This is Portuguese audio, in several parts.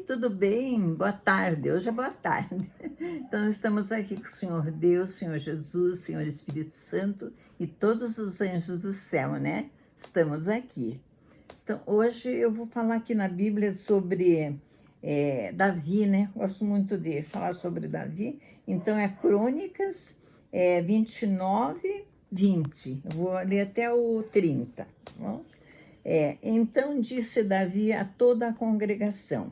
tudo bem? Boa tarde. Hoje é boa tarde. Então, estamos aqui com o Senhor Deus, Senhor Jesus, Senhor Espírito Santo e todos os anjos do céu, né? Estamos aqui. Então, hoje eu vou falar aqui na Bíblia sobre Davi, né? Gosto muito de falar sobre Davi. Então, é Crônicas 29, 20. Eu vou ler até o 30, tá bom? Então disse Davi a toda a congregação: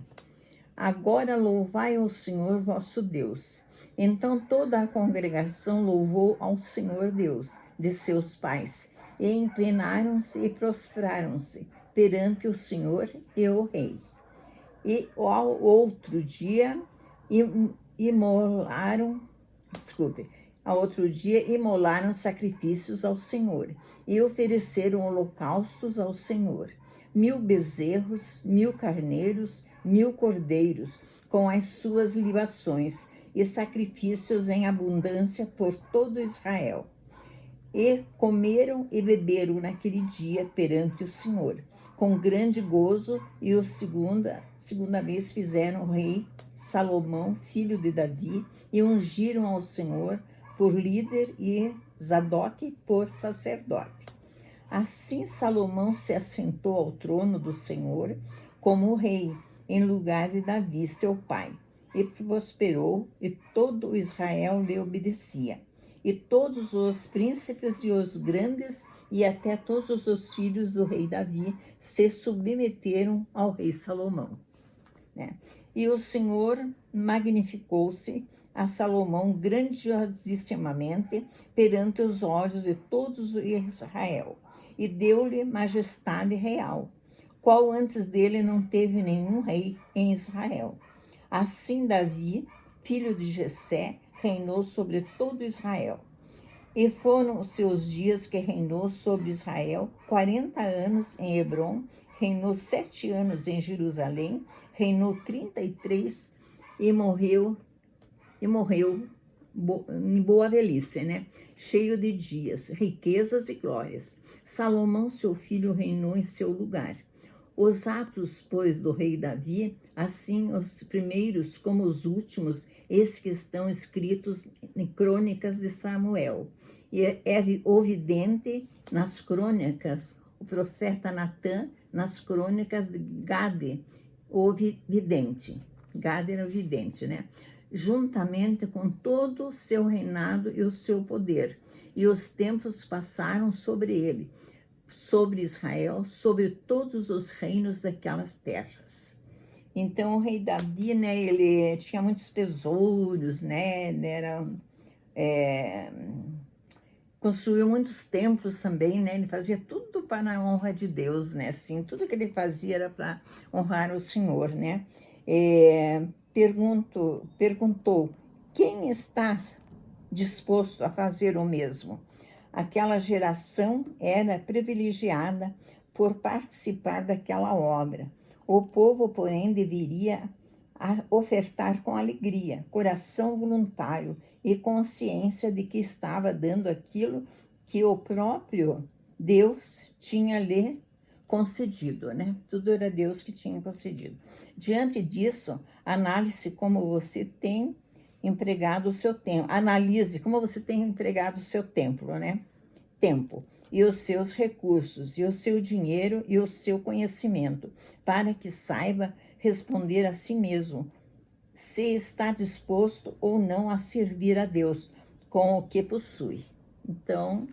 agora louvai ao Senhor vosso Deus. Então toda a congregação louvou ao Senhor Deus de seus pais, e inclinaram-se e prostraram-se perante o Senhor e o rei. E ao outro dia imolaram sacrifícios ao Senhor e ofereceram holocaustos ao Senhor: 1000 bezerros, 1000 carneiros, 1000 cordeiros, com as suas libações, e sacrifícios em abundância por todo Israel. E comeram e beberam naquele dia perante o Senhor, com grande gozo, e o segunda vez fizeram o rei Salomão, filho de Davi, e ungiram ao Senhor por líder e Zadok por sacerdote. Assim Salomão se assentou ao trono do Senhor como rei, em lugar de Davi, seu pai, e prosperou, e todo Israel lhe obedecia. E todos os príncipes e os grandes, e até todos os filhos do rei Davi, se submeteram ao rei Salomão, né? E o Senhor magnificou-se a Salomão grandiosissimamente perante os olhos de todos Israel, e deu-lhe majestade real, qual antes dele não teve nenhum rei em Israel. Assim Davi, filho de Jessé, reinou sobre todo Israel. E foram os seus dias que reinou sobre Israel 40 anos em Hebrom, reinou 7 anos em Jerusalém, reinou 33 e morreu em boa velhice, né? Cheio de dias, riquezas e glórias. Salomão, seu filho, reinou em seu lugar. Os atos, pois, do rei Davi, assim os primeiros como os últimos, esses que estão escritos em Crônicas de Samuel. E é evidente nas crônicas, o profeta Natã, nas crônicas de Gade, o vidente. Gade era o vidente, né? Juntamente com todo o seu reinado e o seu poder. E os tempos passaram sobre ele, sobre Israel, sobre todos os reinos daquelas terras. Então o rei Davi, né, ele tinha muitos tesouros, né, construiu muitos templos também, né, ele fazia tudo para a honra de Deus, né, assim, tudo que ele fazia era para honrar o Senhor, né. Perguntou, quem está disposto a fazer o mesmo? Aquela geração era privilegiada por participar daquela obra. O povo, porém, deveria ofertar com alegria, coração voluntário e consciência de que estava dando aquilo que o próprio Deus tinha lhe concedido, né? Tudo era Deus que tinha concedido. Diante disso, analise como você tem empregado o seu tempo. Analise como você tem empregado o seu tempo, né? Tempo e os seus recursos, e o seu dinheiro e o seu conhecimento, para que saiba responder a si mesmo se está disposto ou não a servir a Deus com o que possui. Então,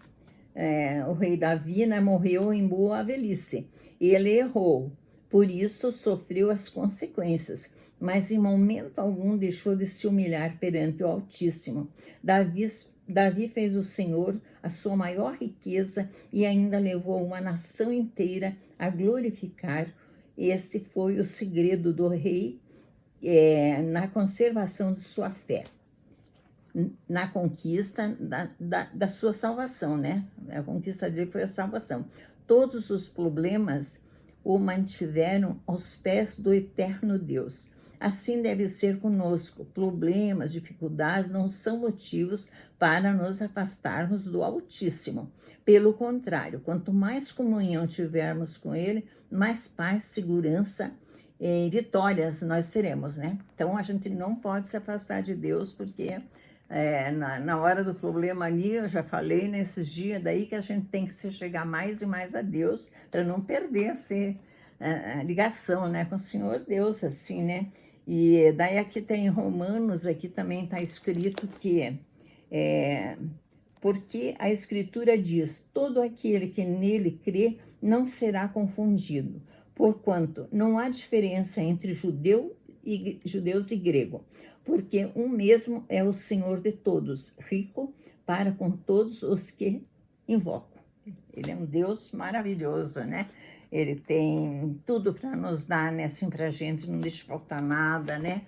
o rei Davi, né, morreu em boa velhice. Ele errou, por isso sofreu as consequências, mas em momento algum deixou de se humilhar perante o Altíssimo. Davi fez o Senhor a sua maior riqueza e ainda levou uma nação inteira a glorificar. Este foi o segredo do rei na conservação de sua fé, na conquista da sua salvação, né? A conquista dele foi a salvação. Todos os problemas o mantiveram aos pés do eterno Deus. Assim deve ser conosco. Problemas, dificuldades não são motivos para nos afastarmos do Altíssimo. Pelo contrário, quanto mais comunhão tivermos com Ele, mais paz, segurança vitórias nós teremos, né? Então, a gente não pode se afastar de Deus, porque na hora do problema ali, eu já falei nesses dias, daí que a gente tem que se chegar mais e mais a Deus, para não perder a ligação, né, com o Senhor Deus, assim, né? E daí aqui tem Romanos, aqui também está escrito que... porque a Escritura diz: todo aquele que nele crê não será confundido, porquanto não há diferença entre judeus e grego, porque um mesmo é o Senhor de todos, rico para com todos os que invocam. Ele é um Deus maravilhoso, né? Ele tem tudo para nos dar, né? Assim, para a gente não deixa faltar nada, né?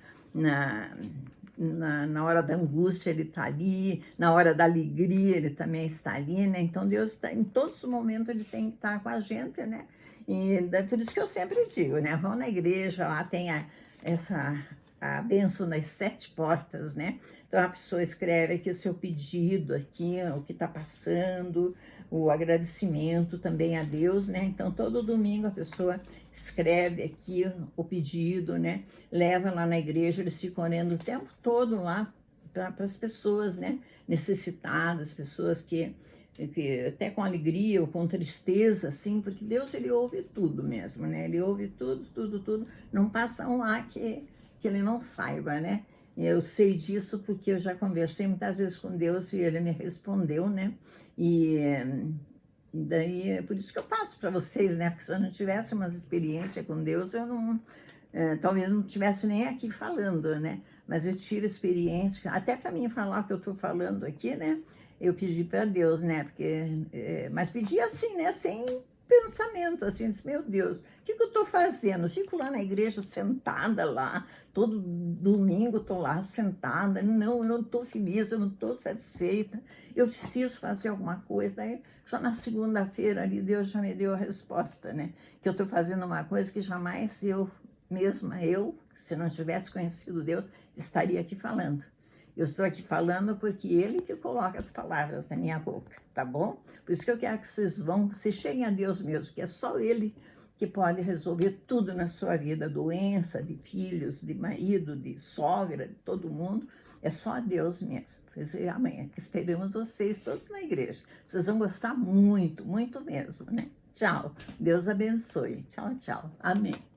Na hora da angústia ele está ali, na hora da alegria ele também está ali, né? Então Deus tá, em todos os momentos ele tem que estar com a gente, né? E por isso que eu sempre digo, né? Vão na igreja, lá tem a bênção das 7 portas, né? Então a pessoa escreve aqui o seu pedido, aqui o que está passando, o agradecimento também a Deus, né? Então todo domingo a pessoa escreve aqui o pedido, né? Leva lá na igreja, eles ficam orando o tempo todo lá para as pessoas, né? Necessitadas, pessoas que até com alegria ou com tristeza, assim, porque Deus, ele ouve tudo mesmo, né? Ele ouve tudo, tudo, tudo. Não passa um lá que ele não saiba, né? Eu sei disso porque eu já conversei muitas vezes com Deus e ele me respondeu, né? E daí é por isso que eu passo para vocês, né? Porque se eu não tivesse uma experiência com Deus, eu não, talvez não estivesse nem aqui falando, né? Mas eu tive experiência, até para mim falar o que eu estou falando aqui, né? Eu pedi para Deus, né? Porque, mas pedi assim, né? Sem pensamento, assim, disse, meu Deus, o que eu estou fazendo? Fico lá na igreja sentada lá, todo domingo estou lá sentada, não, eu não estou feliz, eu não estou satisfeita, eu preciso fazer alguma coisa. Daí, já na segunda-feira ali, Deus já me deu a resposta, né? Que eu estou fazendo uma coisa que jamais eu mesma, se não tivesse conhecido Deus, estaria aqui falando. Eu estou aqui falando porque Ele que coloca as palavras na minha boca, tá bom? Por isso que eu quero que vocês cheguem a Deus mesmo, que é só Ele que pode resolver tudo na sua vida, doença, de filhos, de marido, de sogra, de todo mundo. É só Deus mesmo. Pois amanhã esperamos vocês todos na igreja. Vocês vão gostar muito, muito mesmo, né? Tchau. Deus abençoe. Tchau, tchau. Amém.